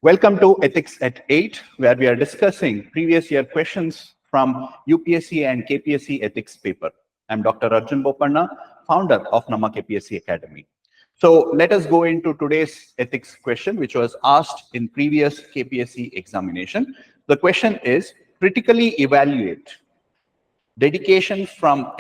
Welcome to Ethics at 8, where we are discussing previous year questions from UPSC and KPSC ethics paper. I'm Dr. Arjun Bopanna, founder of Nama KPSC Academy. So let us go into today's ethics question, which was asked in previous KPSC examination. The question is, critically evaluate dedication for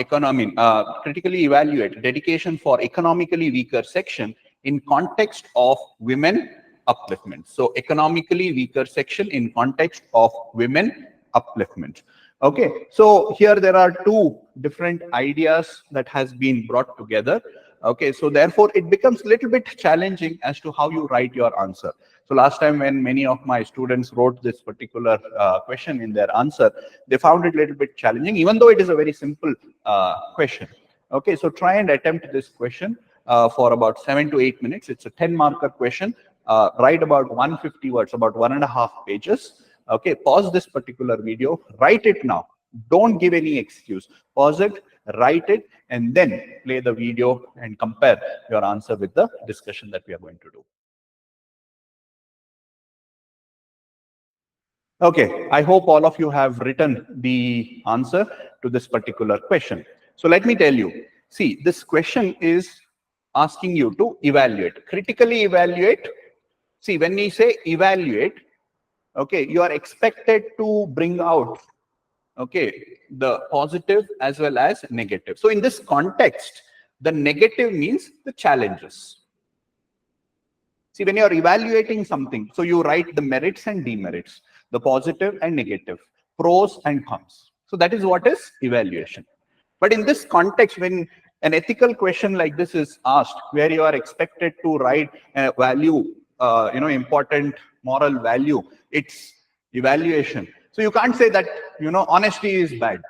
economically weaker section in context of women upliftment. So economically weaker section in context of women upliftment. Okay, so here there are two different ideas that has been brought together. Okay, so therefore it becomes a little bit challenging as to how you write your answer. So last time when many of my students wrote this particular question in their answer, they found it a little bit challenging, even though it is a very simple question. Okay, so try and attempt this question for about 7 to 8 minutes. It's a 10-marker question. Write about 150 words, about 1.5 pages. Okay, pause this particular video, write it now. Don't give any excuse. Pause it, write it, and then play the video and compare your answer with the discussion that we are going to do. Okay, I hope all of you have written the answer to this particular question. So let me tell you, see, this question is asking you to evaluate, critically evaluate. See, when we say evaluate, okay, you are expected to bring out, okay, the positive as well as negative. So in this context, the negative means the challenges. See, when you are evaluating something, so you write the merits and demerits, the positive and negative, pros and cons. So that is what is evaluation. But in this context, when an ethical question like this is asked, where you are expected to write a value, important moral value, it's evaluation. So you can't say that, honesty is bad.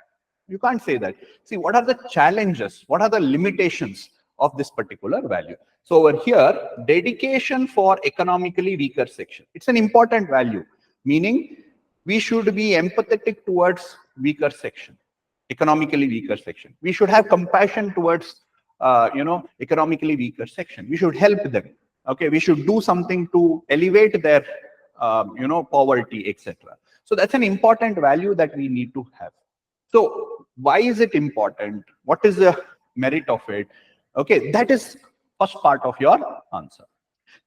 You can't say that. See, what are the challenges? What are the limitations of this particular value? So over here, dedication for economically weaker section. It's an important value, meaning we should be empathetic towards weaker section, economically weaker section. We should have compassion towards, economically weaker section. We should help them. Okay, we should do something to elevate their, poverty, etc. So that's an important value that we need to have. So why is it important? What is the merit of it? Okay, that is first part of your answer.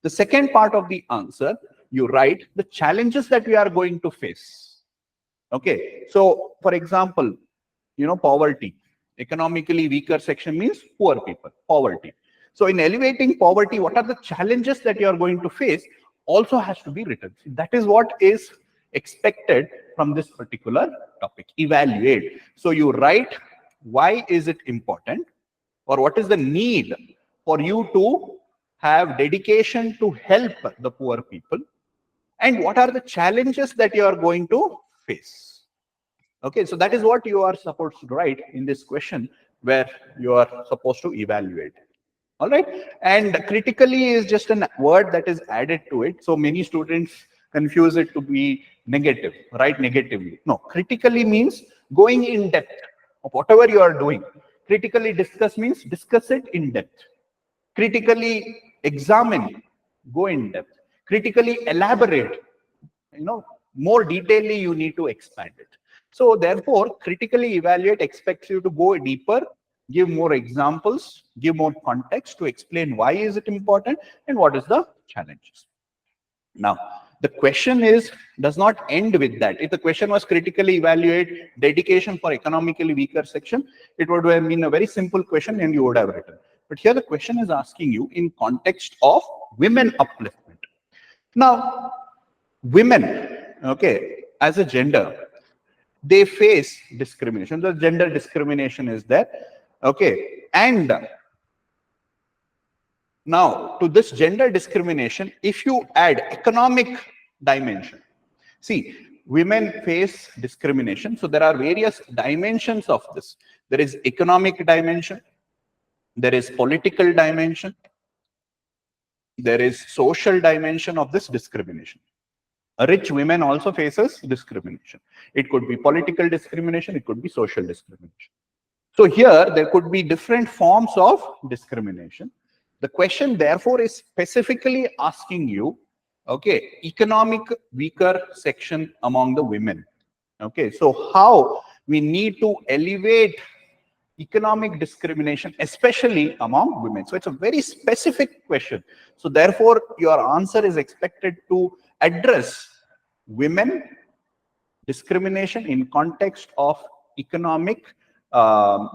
The second part of the answer, you write the challenges that we are going to face. Okay, so for example, poverty, economically weaker section means poor people, poverty. So in elevating poverty, what are the challenges that you are going to face also has to be written. That is what is expected from this particular topic. Evaluate. So you write why is it important, or what is the need for you to have dedication to help the poor people, and what are the challenges that you are going to face. Okay, so that is what you are supposed to write in this question, where you are supposed to evaluate. All right, and critically is just a word that is added to it. So many students confuse it to be negative, write negatively. No, critically means going in depth of whatever you are doing. Critically discuss means discuss it in depth. Critically examine, go in depth. Critically elaborate, more detailedly you need to expand it. So therefore, critically evaluate expects you to go deeper, give more examples, give more context to explain why is it important and what is the challenges. Now, the question does not end with that. If the question was critically evaluate dedication for economically weaker section, it would have been a very simple question and you would have written. But here the question is asking you in context of women upliftment. Now, women, okay, as a gender, they face discrimination. The gender discrimination is there. Okay, and now to this gender discrimination, if you add economic dimension, see, women face discrimination. So there are various dimensions of this. There is economic dimension, there is political dimension, there is social dimension of this discrimination. Rich women also faces discrimination. It could be political discrimination, it could be social discrimination. So here there could be different forms of discrimination. The question therefore is specifically asking you Okay, economic weaker section among the women. Okay, so how we need to elevate economic discrimination, especially among women. So it's a very specific question. So therefore, your answer is expected to address women discrimination in context of economic, from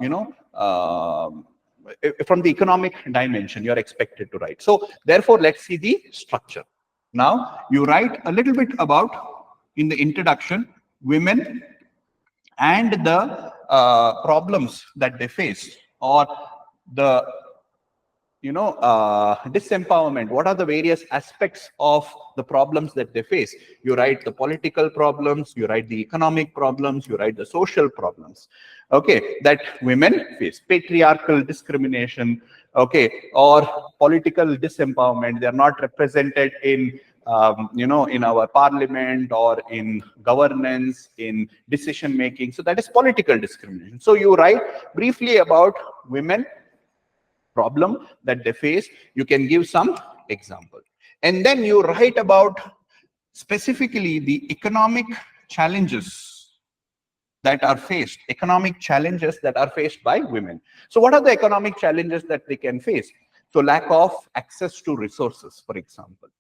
the economic dimension, you're expected to write. So therefore, let's see the structure. Now, you write a little bit about, in the introduction, women and the problems that they face, or the disempowerment. What are the various aspects of the problems that they face? You write the political problems, you write the economic problems, you write the social problems, okay, that women face. Patriarchal discrimination, okay, or political disempowerment. They are not represented in in our parliament or in governance, in decision making. So that is political discrimination. So you write briefly about women problem that they face. You can give some example, and then you write about specifically the economic challenges that are faced, by women. So what are the economic challenges that they can face? So lack of access to resources, for example.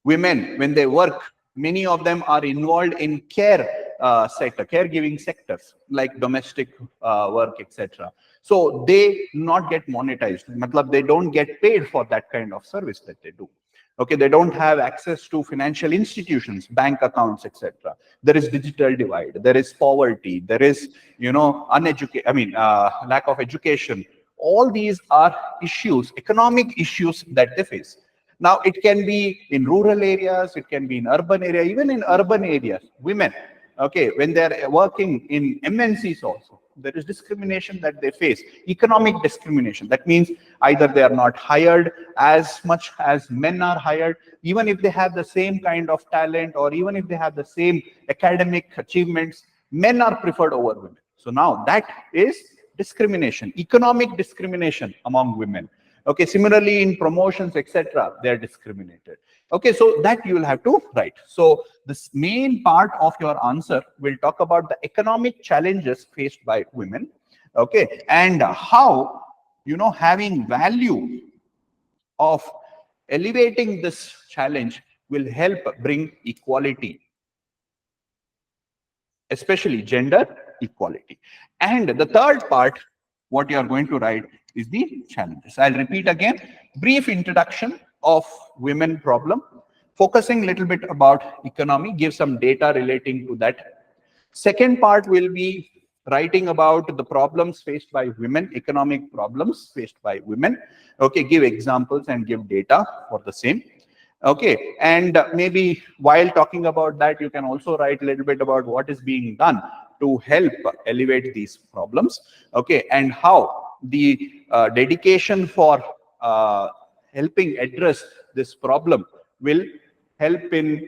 Women, when they work, many of them are involved in caregiving sectors like domestic work, etc. So they not get monetized. Matlab, they don't get paid for that kind of service that they do. Okay, they don't have access to financial institutions, bank accounts, etc. There is digital divide. There is poverty. There is, lack of education. All these are issues, economic issues that they face. Now, it can be in rural areas, it can be in urban area, even in urban areas, women, okay, when they're working in MNCs also, there is discrimination that they face, economic discrimination. That means either they are not hired as much as men are hired, even if they have the same kind of talent, or even if they have the same academic achievements, men are preferred over women. So now that is discrimination, economic discrimination among women. Okay, similarly in promotions, etc., they are discriminated. Okay, so that you will have to write. So this main part of your answer will talk about the economic challenges faced by women. Okay, and how, having value of elevating this challenge will help bring equality, especially gender equality. And the third part, what you are going to write is the challenges. I'll repeat again, brief introduction of women problem, focusing a little bit about economy, give some data relating to that. Second part will be writing about the problems faced by women, economic problems faced by women. Okay, give examples and give data for the same. Okay, and maybe while talking about that, you can also write a little bit about what is being done to help elevate these problems. Okay, and how the dedication for helping address this problem will help in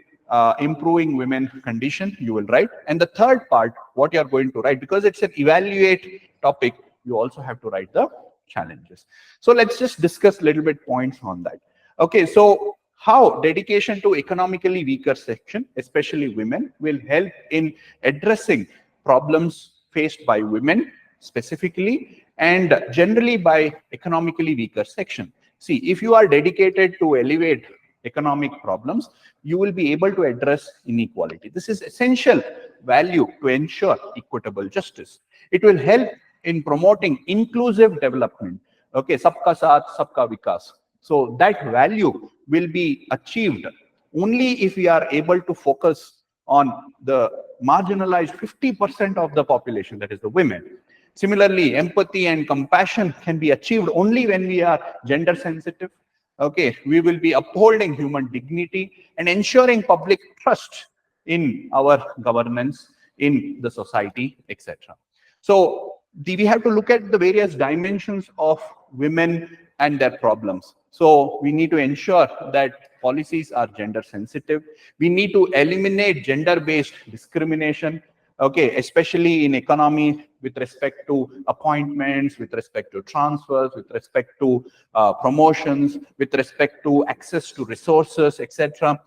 improving women condition, you will write. And the third part, what you are going to write, because it's an evaluate topic, you also have to write the challenges. So let's just discuss a little bit points on that. Okay, so how dedication to economically weaker section, especially women, will help in addressing problems faced by women specifically and generally by economically weaker section. See, if you are dedicated to elevate economic problems, you will be able to address inequality. This is essential value to ensure equitable justice. It will help in promoting inclusive development. Okay, sabka saath, sabka vikas. So that value will be achieved only if we are able to focus on the marginalized 50% of the population, that is the women. Similarly, empathy and compassion can be achieved only when we are gender sensitive. Okay, we will be upholding human dignity and ensuring public trust in our governance, in the society, etc. So we have to look at the various dimensions of women and their problems. So we need to ensure that policies are gender sensitive. We need to eliminate gender-based discrimination, okay, especially in economy with respect to appointments, with respect to transfers, with respect to promotions, with respect to access to resources, etc.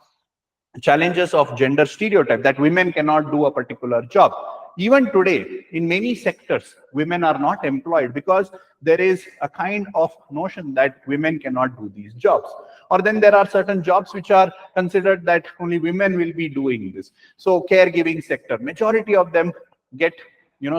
challenges of gender stereotype, that women cannot do a particular job. Even today, in many sectors, women are not employed because there is a kind of notion that women cannot do these jobs. Or then there are certain jobs which are considered that only women will be doing this. So caregiving sector, majority of them get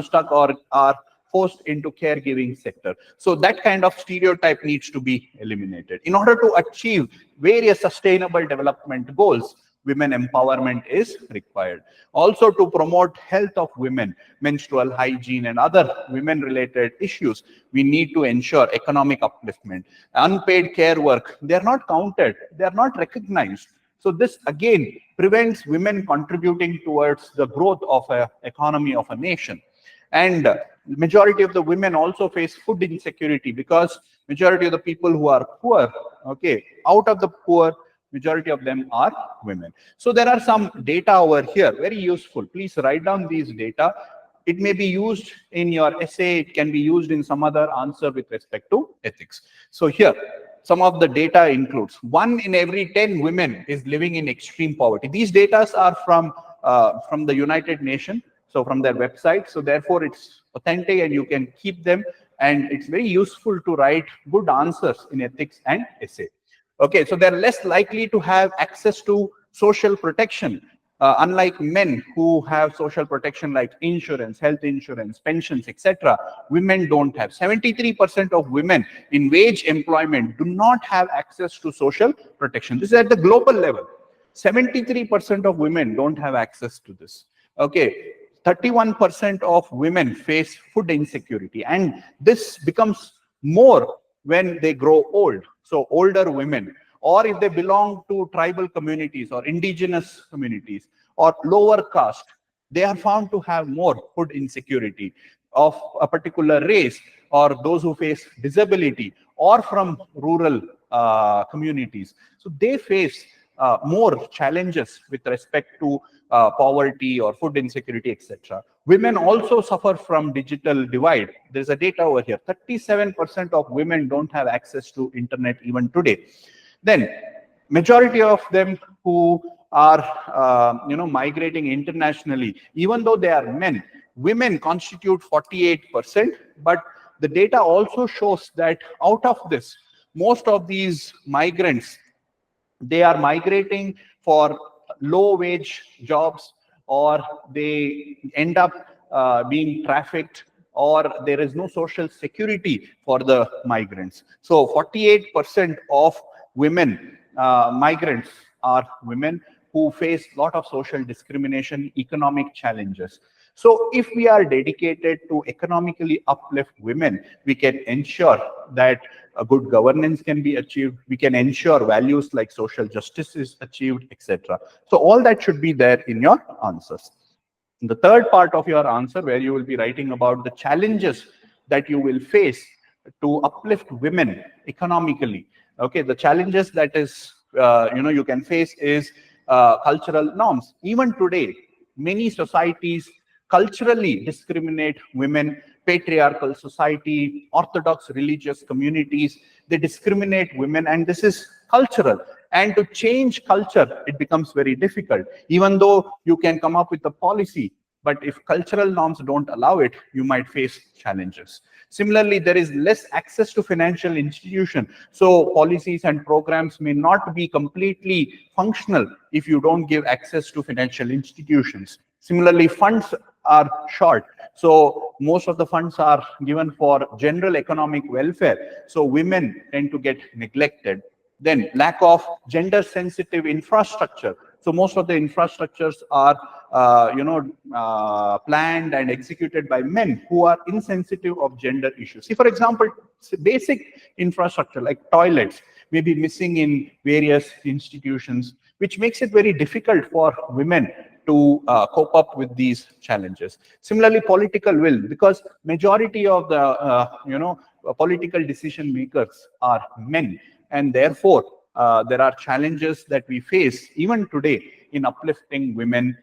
stuck or are forced into caregiving sector. So that kind of stereotype needs to be eliminated. In order to achieve various sustainable development goals, women empowerment is required. Also, to promote health of women, menstrual hygiene and other women related issues, we need to ensure economic upliftment. Unpaid care work, they are not counted, they are not recognized. So this again prevents women contributing towards the growth of an economy of a nation. And majority of the women also face food insecurity, because majority of the people who are poor, okay, out of the poor, majority of them are women. So there are some data over here, very useful. Please write down these data. It may be used in your essay, it can be used in some other answer with respect to ethics. So here, some of the data includes 1 in every 10 women is living in extreme poverty. These data are from the United Nations, so from their website. So therefore, it's authentic and you can keep them. And it's very useful to write good answers in ethics and essay. Okay, so they're less likely to have access to social protection, unlike men who have social protection like insurance, health insurance, pensions, etc. Women don't have. 73% of women in wage employment do not have access to social protection. This is at the global level. 73% of women don't have access to this. Okay, 31% of women face food insecurity, and this becomes more when they grow old. So older women, or if they belong to tribal communities or indigenous communities or lower caste, they are found to have more food insecurity of a particular race, or those who face disability, or from rural communities. So they face more challenges with respect to poverty or food insecurity, etc. Women also suffer from digital divide. There's a data over here. 37% of women don't have access to internet even today. Then majority of them who are migrating internationally, even though they are men, women constitute 48%, but the data also shows that out of this, most of these migrants, they are migrating for low wage jobs, or they end up being trafficked, or there is no social security for the migrants. So 48% of women migrants are women who face a lot of social discrimination, economic challenges. So if we are dedicated to economically uplift women, we can ensure that a good governance can be achieved. We can ensure values like social justice is achieved, etc. So all that should be there in your answers. In the third part of your answer, where you will be writing about the challenges that you will face to uplift women economically. Okay, the challenges that is you can face is cultural norms. Even today, many societies culturally discriminate women. Patriarchal society, orthodox religious communities, they discriminate women, and this is cultural. And to change culture, it becomes very difficult. Even though you can come up with a policy, but if cultural norms don't allow it, you might face challenges. Similarly, there is less access to financial institutions. So policies and programs may not be completely functional if you don't give access to financial institutions. Similarly, funds are short. So most of the funds are given for general economic welfare. So women tend to get neglected. Then lack of gender sensitive infrastructure. So most of the infrastructures are planned and executed by men who are insensitive of gender issues. See, for example, basic infrastructure like toilets may be missing in various institutions, which makes it very difficult for women to cope up with these challenges. Similarly, political will, because majority of the political decision makers are men, and therefore there are challenges that we face even today in uplifting women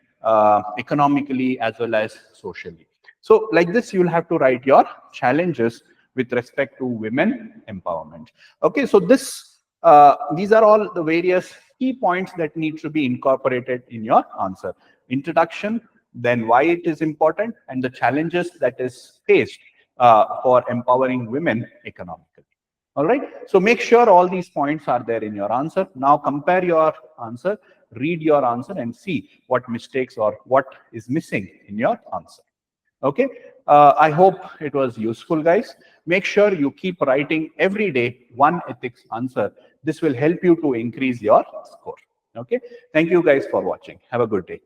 economically as well as socially. So like this, you'll have to write your challenges with respect to women empowerment. Okay, so these are all the various key points that need to be incorporated in your answer. Introduction, then why it is important, and the challenges that is faced for empowering women economically. All right. So make sure all these points are there in your answer. Now compare your answer, read your answer, and see what mistakes or what is missing in your answer. Okay. I hope it was useful, guys. Make sure you keep writing every day one ethics answer. This will help you to increase your score. Okay. Thank you guys for watching. Have a good day.